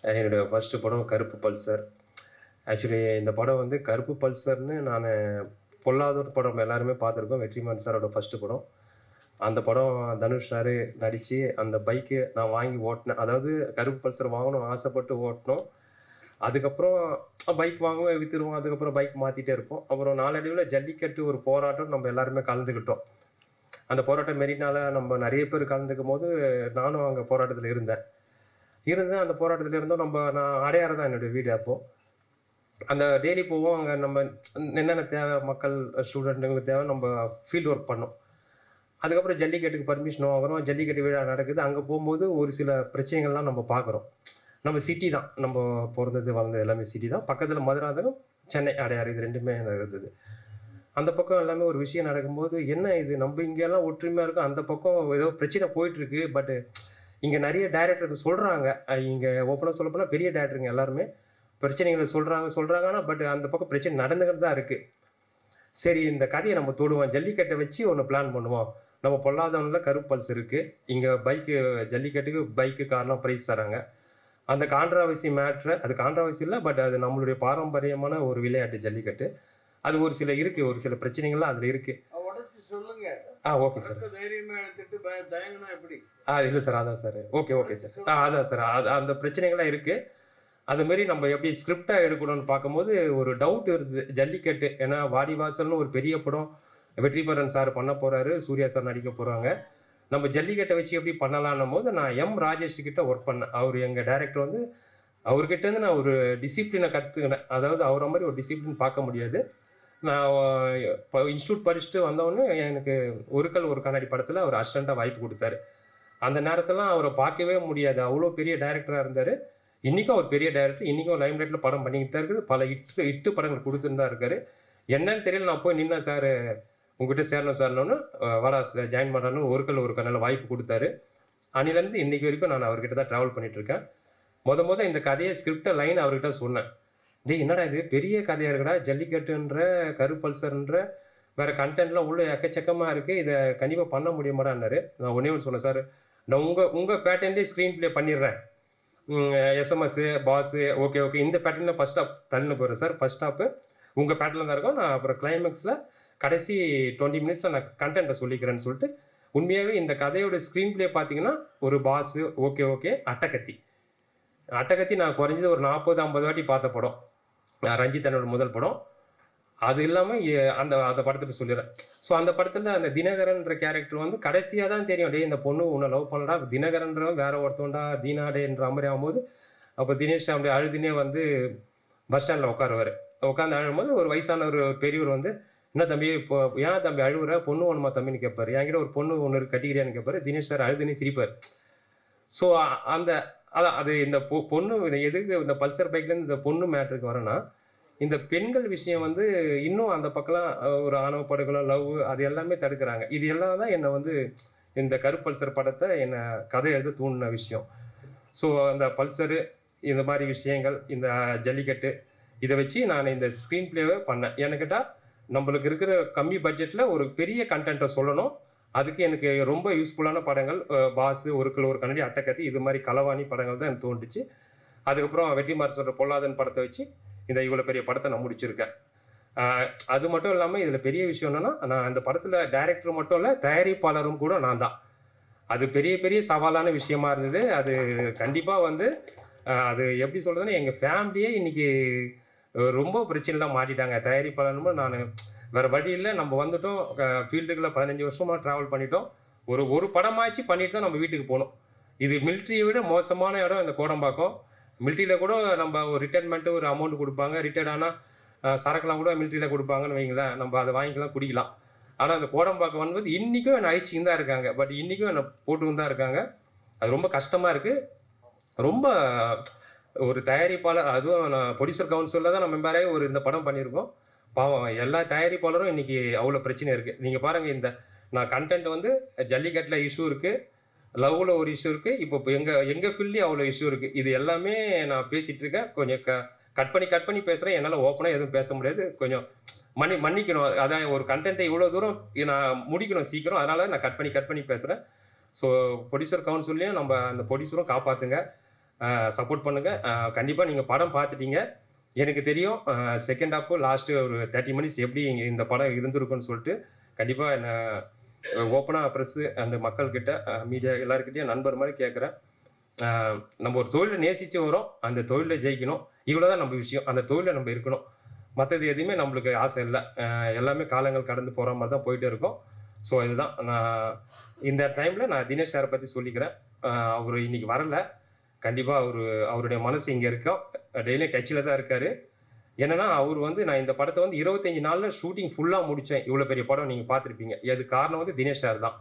என்னுடைய ஃபர்ஸ்ட்டு படம் கருப்பு பல்சர். ஆக்சுவலி இந்த படம் வந்து கருப்பு பல்சர்ன்னு பொல்லாதவர் படம் எல்லாருமே பார்த்துருக்கோம். வெற்றிமாறன் சாரோட ஃபர்ஸ்ட்டு படம். அந்த படம் தனுஷ் சாரு நடிச்சு, அந்த பைக்கு நான் வாங்கி ஓட்டுனேன். அதாவது கருப்பு பல்சர் வாங்கணும்னு ஆசைப்பட்டு ஓட்டுனோம். அதுக்கப்புறம் பைக் வாங்குவோம், வித்துருவோம். அதுக்கப்புறம் பைக் மாத்திட்டே இருப்போம். அப்புறம் நாளடைவுல ஜல்லிக்கட்டு ஒரு போராட்டம் நம்ம எல்லாருமே கலந்துக்கிட்டோம். அந்த போராட்டம் மெரினால நம்ம நெறைய பேர் கலந்துக்கும்போது, நானும் அங்க போராட்டத்துல இருந்தேன். அந்த போராட்டத்துல இருந்தோம். நான் அடையாறு தான் என்னுடைய வீடு அப்போ. அந்த டெய்லி போவோம். அங்க நம்ம என்னென்ன தேவை மக்கள், ஸ்டூடெண்ட்டுங்களுக்கு தேவை நம்ம ஃபீல்ட் ஒர்க் பண்ணோம். அதுக்கப்புறம் ஜல்லிக்கட்டுக்கு பர்மிஷன் வாங்குறோம். ஜல்லிக்கட்டு விழா நடக்குது. அங்க போம்போது ஒரு சில பிரச்சனைகள்லாம் நம்ம பார்க்குறோம். நம்ம சிட்டி தான். நம்ம பொறந்தது, வளர்ந்தது எல்லாமே சிட்டி தான். பக்கத்துல மதுராந்தகம், சென்னை, அடையாறு இது 2மே இருந்தது. அந்த பக்கம் எல்லாமே ஒரு விஷயம் நடக்கும்போது, என்ன இது நம்ம இங்கலாம் ஒற்றுமையா இருக்கோம். அந்த பக்கம் ஏதோ பிரச்சனை போயிட்டு இருக்கு. பட் இங்க நெறைய டைரக்டருக்கு சொல்றாங்க. இங்க ஓப்பனா சொல்லப்போனா பெரிய டைரக்டருங்க எல்லாருமே. பிரச்சனைகள சொல்றாங்க. ஆனா அந்த பக்கம் பிரச்சனை நடந்துகிட்டு தான் இருக்கு. சரி இந்த கதைய நம்ம தொடுவோம். ஜல்லிக்கட்ட வச்சு ஒண்ணு பிளான் பண்ணுவோம். நம்ம பொல்லாதவன்ல கருப்பு பல்ஸ் இருக்கு. இங்க ஜல்லிக்கட்டுக்கு பைக்கு, கார்லாம் பிரைஸ் தராங்க. அந்த கான்ட்ரோவர்சி மேட்டர அது கான்ட்ரோவர்சி இல்ல. பட் அது நம்மளுடைய பாரம்பரியமான ஒரு விளையாட்டு ஜல்லிக்கட்டு. அது ஒரு சில இருக்கு. ஒரு சில பிரச்சனைகள்லாம் அதுல இருக்கு. உடைச்சு சொல்லுங்க. Okay sir. தைரியமா எடுத்துட்டு தயங்குனா எப்படி? இல்ல சார். அதான் சார். Okay sir. அதான் சார். அந்த பிரச்சனைகள்லாம் இருக்கு. அது மாரி நம்ம எப்படி ஸ்கிரிப்ட்டா எடுக்கணும்னு பார்க்கும்போது, ஒரு டவுட் இருந்தது. ஜல்லிக்கட்டு. ஏன்னா, வாடிவாசல்னு ஒரு பெரிய படம் வெற்றிமாறன் சார் பண்ண போறாரு. சூர்யா சார் நடிக்க போறாங்க. நம்ம ஜல்லிக்கட்ட வச்சு எப்படி பண்ணலான்னும்போது, நான் ராஜேஷ் கிட்ட ஒர்க் பண்ணேன். அவரு எங்க டைரக்டர் வந்து அவர்கிட்ட இருந்து நான் ஒரு டிசிப்ளின கத்துக்கினேன். அதாவது அவர மாரி ஒரு டிசிப்ளின் பார்க்க முடியாது. நான் இன்ஸ்டிடியூட் படிச்சுட்டு வந்தவுடனே எனக்கு "ஒரு கல் ஒரு கண்ணாடி" படத்துல அவர் அசிஸ்டன்ட்டா வாய்ப்பு குடுத்தாரு. அந்த நேரத்துலலாம் அவர பார்க்கவே முடியாது. அவ்ளோ பெரிய டைரக்டரா இருந்தாரு. இன்னைக்கும் அவர் பெரிய டைரக்டர். இன்னைக்கும் லைம்லைட்ல படம் பண்ணிக்கிட்டு தான் இருக்குது. பல ஹிட் படங்கள் குடுத்துன்னு தான் இருக்காரு. என்னன்னு தெரியல நான் போய் நின்னேன் சார் உங்ககிட்ட சேரணும் சார்ன்னோனே, வாடா ஜாயின் பண்றான்னு ஒரு கல் ஒரு கண்ணால வாய்ப்பு குடுத்தாரு. அன்னையிலருந்து இன்னைக்கு வரைக்கும் நான் அவர்கிட்ட தான் டிராவல் பண்ணிட்டு இருக்கேன். மொத இந்த கதைய ஸ்கிரிப்ட்ட லைன் அவர்கிட்ட சொன்னேன். "டேய் என்னடா இது பெரிய கதையா இருக்குடா. ஜல்லிக்கட்டுன்ற, கருப்பல்சர்ன்ற, வேற கன்டென்ட்லாம் உள்ள எக்கச்சக்கமா இருக்கு. இத கண்டிப்பா பண்ண முடியுமாடான்னாரு. நான் ஒண்ணே ஒண்ணு சொன்னேன், "சார் நான் உங்க உங்க பேட்டர்ன்லயே ஸ்க்ரீன் ப்ளே பண்ணிடுறேன். SMS, boss okay. இந்த பேட்டர்ன்ல ஃபர்ஸ்ட் ஹாஃப் தள்ளின்னு போயிடுறேன் சார். ஃபர்ஸ்ட் ஹாஃப் உங்க பேட்டர்ன்ல தான் இருக்கும். நான் அப்புறம் கிளைமாக்ஸ்ல கடைசி 20 மினிட்ஸ்ல நான் கன்டென்ட்ட சொல்லிக்கிறேன்னு" சொல்லிட்டு, உண்மையாவே இந்த கதையோட ஸ்க்ரீன் ப்ளே பார்த்தீங்கன்னா, ஒரு பாஸ் ஓகே. அட்டகத்தி. அட்டகத்தி நான் குறைஞ்சது ஒரு 40, 50 வாட்டி பார்த்த படம். ரஞ்சித் அண்ணனோட முதல் படம். அது இல்லாம அந்த அந்த படத்த பத்தி சொல்லிர்றேன். ஸோ அந்த படத்துல அந்த தினகரன்ற கேரக்டர் வந்து கடைசியா தான் தெரியும். டேய் இந்த பொண்ணு உன்ன லவ் பண்ணலடா. தினகரன்றவன் வேற ஒருத்தன்டா தீனா டேன்ற மாரி ஆகும்போது, அப்ப தினேஷ் அப்படியே அழுதுன்னே வந்து பஸ் ஸ்டாண்ட்ல உட்காருவாரு. உட்கார்ந்து அழும்போது ஒரு வயசானவர் பெரியவர் வந்து, "என்ன தம்பி இப்போ ஏன் தம்பி அழுவுற? பொண்ணு வேணுமா தம்பின்னு?" கேட்பாரு. என்கிட்ட ஒரு பொண்ணு ஒண்ணு இருக்கு கட்டிக்கிறியான்னு கேட்பாரு. தினேஷ் சார் அழுதுன்னே சிரிப்பாரு. ஸோ அந்த அதான் அது இந்த பொண்ணு எதுக்கு இந்த பல்சர் பைக்லேருந்து இந்த பொண்ணு மேட்டருக்கு வரேன்னா, இந்த பெண்கள் விஷயம் வந்து இன்னும் அந்த பக்கம்லாம் ஒரு ஆணவ படுகொலை, லவ் அது எல்லாமே தடுக்குறாங்க. இது எல்லாம் தான் என்ன வந்து இந்த கருப்பல்சர் படத்த கதை எழுத தூண்டுன விஷயம். ஸோ அந்த பல்சரு, இந்த மாரி விஷயங்கள், இந்த ஜல்லிக்கட்டு, இத வச்சு நான் இந்த ஸ்க்ரீன் ப்ளேவ பண்ணேன். ஏன்னு கேட்டா, நம்மளுக்கு இருக்கிற கம்மி பட்ஜெட்ல ஒரு பெரிய கன்டென்ட்ட சொல்லணும். அதுக்கு எனக்கு ரொம்ப யூஸ்ஃபுல்லான படங்கள் பாஸ், ஒரு கிலோ ஒரு கண்ணாடி, அட்டகத்தி இது மாரி களவாணி படங்கள் தான் எனக்கு தோணுச்சு. அதுக்கப்புறம் வெற்றிமாறன் சொல்ற பொல்லாதன் படத்த வச்சு, இந்த இவ்வளோ பெரிய படத்த நான் முடிச்சிருக்கேன். அ அது மட்டும் இல்லாம இதுல பெரிய விஷயம் என்னன்னா, நான் அந்த படத்துல டைரக்டர் மட்டும் இல்ல, தயாரிப்பாளரும் கூட நான் தான். அது பெரிய பெரிய சவாலான விஷயமா இருந்தது. அது கண்டிப்பா வந்து அது எப்படி சொல்றதுன்னா, எங்க ஃபேமிலியே இன்னைக்கு ரொம்ப பிரச்சனைல மாட்டிட்டாங்க. தயாரிப்பாளரும் நானு வேற வழி இல்ல. நம்ம வந்துட்டோம். ஃபீல்டுக்குள்ள 15 வருஷமா டிராவல் பண்ணிட்டோம். ஒரு ஒரு படமாச்சு பண்ணிட்டு தான் நம்ம வீட்டுக்கு போணும். இது மிலிட்டரிய விட மோசமான இடம் இந்த கோடம்பாக்கம். மிலிட்டரியில கூட நம்ம ஒரு ரிட்டயர்மென்ட் ஒரு அமௌண்ட் குடுப்பாங்க. ரிட்டயர்ட் ஆனா சரக்குலாம் கூட மிலிட்டரியில குடுப்பாங்கன்னு வைங்களேன். நம்ம அத வாங்கிக்கலாம், குடிக்கலாம். ஆனா அந்த கோடம்பாக்கம் வரும்போது இன்னைக்கும் என்ன அழிச்சுக்கின்னு தான் இருக்காங்க. பட் இன்னைக்கும் என்ன போட்டுக்கின்னு தான் இருக்காங்க. அது ரொம்ப கஷ்டமா இருக்கு. ரொம்ப ஒரு தயாரிப்பாளர் அதுவும் நான் ப்ரொடியூசர் கவுன்சில்ல தான் நான் மெம்பராகி இந்த படம் பண்ணியிருக்கோம். பாவம் எல்லா தயாரிப்பாளரும் இன்னைக்கு அவ்வளோ பிரச்சனை இருக்கு. நீங்க பாருங்க நான் கன்டென்ட் வந்து ஜல்லிக்கட்டுல இஷ்யூ இருக்கு. லவ்ல ஒரு இஷ்யூ இருக்கு. இப்போ எங்க எங்க ஃபீல்ட்லயும் அவ்வளோ இஷ்யூ இருக்கு. இது எல்லாமே நான் பேசிட்டு இருக்கேன். கொஞ்சம் கட் பண்ணி பேசுறேன். என்னால ஓப்பனா எதுவும் பேச முடியாது. கொஞ்சம் மன்னிக்கணும். அதான் ஒரு கன்டென்ட்ட இவ்வளோ தூரம் நான் முடிக்கணும் சீக்கிரம். அதனால நான் கட் பண்ணி பேசுறேன். ஸோ ப்ரொடியூசர் கவுன்சில்லயும் அந்த ப்ரொடியூசரும் காப்பாத்துங்க. சப்போர்ட் பண்ணுங்கள். கண்டிப்பாக நீங்கள் படம் பார்த்துட்டீங்க. எனக்கு தெரியும் செகண்ட் ஹாஃபு லாஸ்ட்டு ஒரு 30 மினிட்ஸ் எப்படி இந்த படம் இருந்திருக்குன்னு சொல்லிட்டு கண்டிப்பாக என்ன ஓப்பனாக ப்ரெஸ்ஸு அந்த மக்கள்கிட்ட மீடியா எல்லாருக்கிட்டையும் நண்பர் மாதிரி கேட்குறேன். நம்ம ஒரு தொழிலை நேசித்து வரோம், அந்த தொழிலில் ஜெயிக்கணும். இவ்வளோ தான் நம்ம விஷயம். அந்த தொழிலில் நம்ம இருக்கணும். மற்றது எதுவுமே நம்மளுக்கு ஆசை இல்லை. எல்லாமே காலங்கள் கடந்து போகிற மாதிரி தான் போயிட்டு இருக்கோம். ஸோ இதுதான் நான் இந்த டைமில் நான் தினேஷ் சாரை பற்றி சொல்லிக்கிறேன். அவர் இன்னைக்கு வரல. கண்டிப்பாக அவருடைய மனசு இங்கே இருக்கோம். டெய்லியும் டச்சில் தான் இருக்கார். என்னன்னா அவர் வந்து நான் இந்த படத்தை வந்து 25 நாளில் ஷூட்டிங் ஃபுல்லாக முடித்தேன். இவ்வளோ பெரிய படம் நீங்கள் பார்த்துருப்பீங்க. அது காரணம் வந்து தினேஷ் சார் தான்.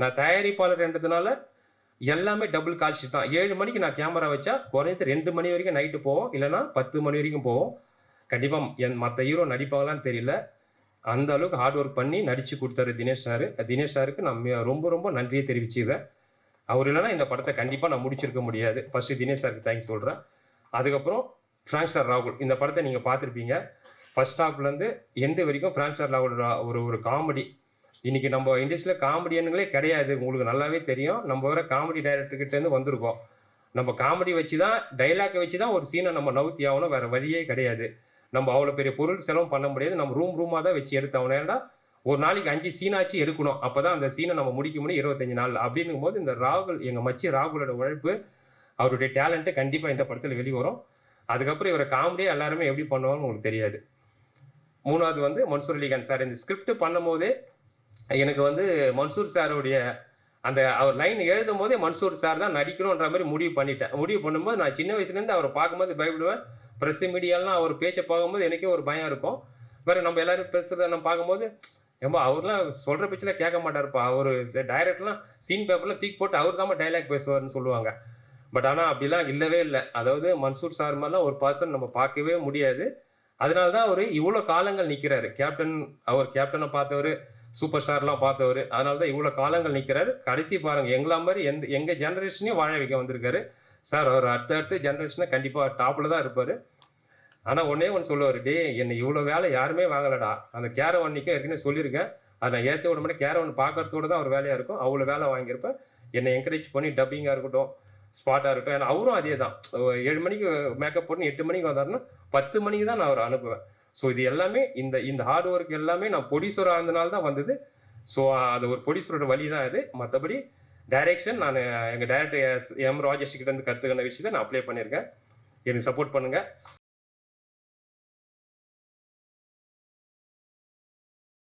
நான் தயாரிப்பாளர்ன்றதுனால எல்லாமே டபுள் கால் ஷீட் தான். 7 மணிக்கு நான் கேமரா வச்சா குறைஞ்சது 2 மணி வரைக்கும் நைட்டு போவோம். இல்லைன்னா 10 மணி வரைக்கும் போவோம். கண்டிப்பாக மற்ற ஹீரோ நடிப்பாங்களான்னு தெரியல. அந்த அளவுக்கு ஹார்ட் ஒர்க் பண்ணி நடித்து கொடுத்தாரு தினேஷ் சார். தினேஷ் சாருக்கு நான் ரொம்ப ரொம்ப நன்றியை தெரிவிச்சுக்கிறேன். அவர் இல்லைன்னா இந்த படத்தை கண்டிப்பாக நான் முடிச்சிருக்க முடியாது. ஃபர்ஸ்ட்டு தினேஷ் சாருக்கு தேங்க்ஸ் சொல்கிறேன். அதுக்கப்புறம் ஃப்ராங்க் ஸ்டார் ராகுல். இந்த படத்தை நீங்கள் பார்த்துருப்பீங்க. ஃபர்ஸ்ட் ஹாஃப்லேருந்து எண்டு வரைக்கும் ஃப்ராங்க் ஸ்டார் ராகுல் ஒரு காமெடி. இன்றைக்கி நம்ம இண்டஸ்ட்ரியில் காமெடியனுங்களே கிடையாது. உங்களுக்கு நல்லாவே தெரியும். நம்ம வேறு காமெடி டைரக்டர்கிட்டேருந்து வந்திருக்கோம். நம்ம காமெடி வச்சு தான் டைலாக்கை வச்சு தான் ஒரு சீனை நம்ம நவுத்தி ஆகணும். வேறு வழியே கிடையாது. நம்ம அவ்வளோ பெரிய பொருள் செலவு பண்ண முடியாது. நம்ம ரூமாக தான் வச்சு எடுத்தாகணும். ஏன்னா ஒரு நாளைக்கு 5 சீனாச்சு எடுக்கணும். அப்போ தான் அந்த சீனை நம்ம முடிக்க முடியும் 25 நாள். அப்படின்னும் போது இந்த ராகுல், எங்கள் மச்சி ராகுலோட உழைப்பு, அவருடைய டேலண்ட்டு கண்டிப்பாக இந்த படத்தில் வெளிவரும். அதுக்கப்புறம் இவரை காமெடியே எல்லாருமே எப்படி பண்ணுவாங்கன்னு உங்களுக்கு தெரியாது. 3வது வந்து மன்சூர் அலிகான் சார். இந்த ஸ்கிரிப்ட் பண்ணும்போதே எனக்கு வந்து மன்சூர் சாருடைய அந்த அவர் லைன் எழுதும் போதே மன்சூர் சார் தான் நடிக்கணுன்ற மாதிரி முடிவு பண்ணிட்டேன். முடிவு பண்ணும்போது நான் சின்ன வயசுலேருந்து அவரை பார்க்கும்போது பயப்படுவேன். ப்ரெஸ் மீடியாலாம் அவர் பேச்சை பார்க்கும்போது எனக்கே ஒரு பயம் இருக்கும். வேறு நம்ம எல்லோரும் பேசுகிறத நம்ம பார்க்கும்போது ஏம்பா அவர்லாம் சொல்கிற பேச்சில் கேட்க மாட்டார்ப்பா. அவர் டைரக்ட்லாம் சீன் பேப்பர்லாம் தூக்கி போட்டு அவர் தான் டைலாக் பேசுவார்னு சொல்லுவாங்க. பட் ஆனால் அப்படிலாம் இல்லவே இல்லை. அதாவது மன்சூர் சார் மாதிரிலாம் ஒரு பர்சன் நம்ம பார்க்கவே முடியாது. அதனால தான் அவர் இவ்வளோ காலங்கள் நிற்கிறாரு. அவர் கேப்டனை பார்த்தவர், சூப்பர் ஸ்டார்லாம் பார்த்தவர். அதனால தான் இவ்வளோ காலங்கள் நிற்கிறாரு. கடைசி பாருங்கள் எங்களா மாதிரி எங்கள் ஜென்ரேஷனையும் வாழ வைக்க வந்திருக்காரு சார். அவர் அடுத்த ஜென்ரேஷனை கண்டிப்பாக டாப்பில் தான் இருப்பார். ஆனால் ஒன்றே ஒன்று சொல்லுவார், டே என்னை இவ்வளோ வேலை யாருமே வாங்கலடா. அந்த கேரவன் நிற்க ஏற்கனவே சொல்லியிருக்கேன். அதை நான் ஏற்ற விட மாட்டேன். கேரவன் பார்க்கறதோட தான் அவர் வேலையாக இருக்கும். அவ்வளோ வேலை வாங்கியிருப்பேன். என்னை என்கரேஜ் பண்ணி டப்பிங்காக இருக்கட்டும், ஸ்பாட்டாக இருக்கட்டும். ஏன்னா அவரும் அதே தான். 7 மணிக்கு மேக்கப் போட்டு 8 மணிக்கு வந்தாருன்னா 10 மணிக்கு தான் நான் அவரை அனுப்புவேன். ஸோ இது எல்லாமே இந்த ஹார்ட் ஒர்க் எல்லாமே நான் ப்ரொடியூசராக இருந்தனால தான் வந்தது. ஸோ அது ஒரு ப்ரொடியூசரோட வழி தான் இது. மற்றபடி டைரக்ஷன் நான் எங்கள் டைரக்டர் எம் ராஜேஷ் கிட்டேருந்து கற்றுக்கின விஷயத்தை நான் அப்ளை பண்ணியிருக்கேன். எனக்கு சப்போர்ட் பண்ணுங்கள்.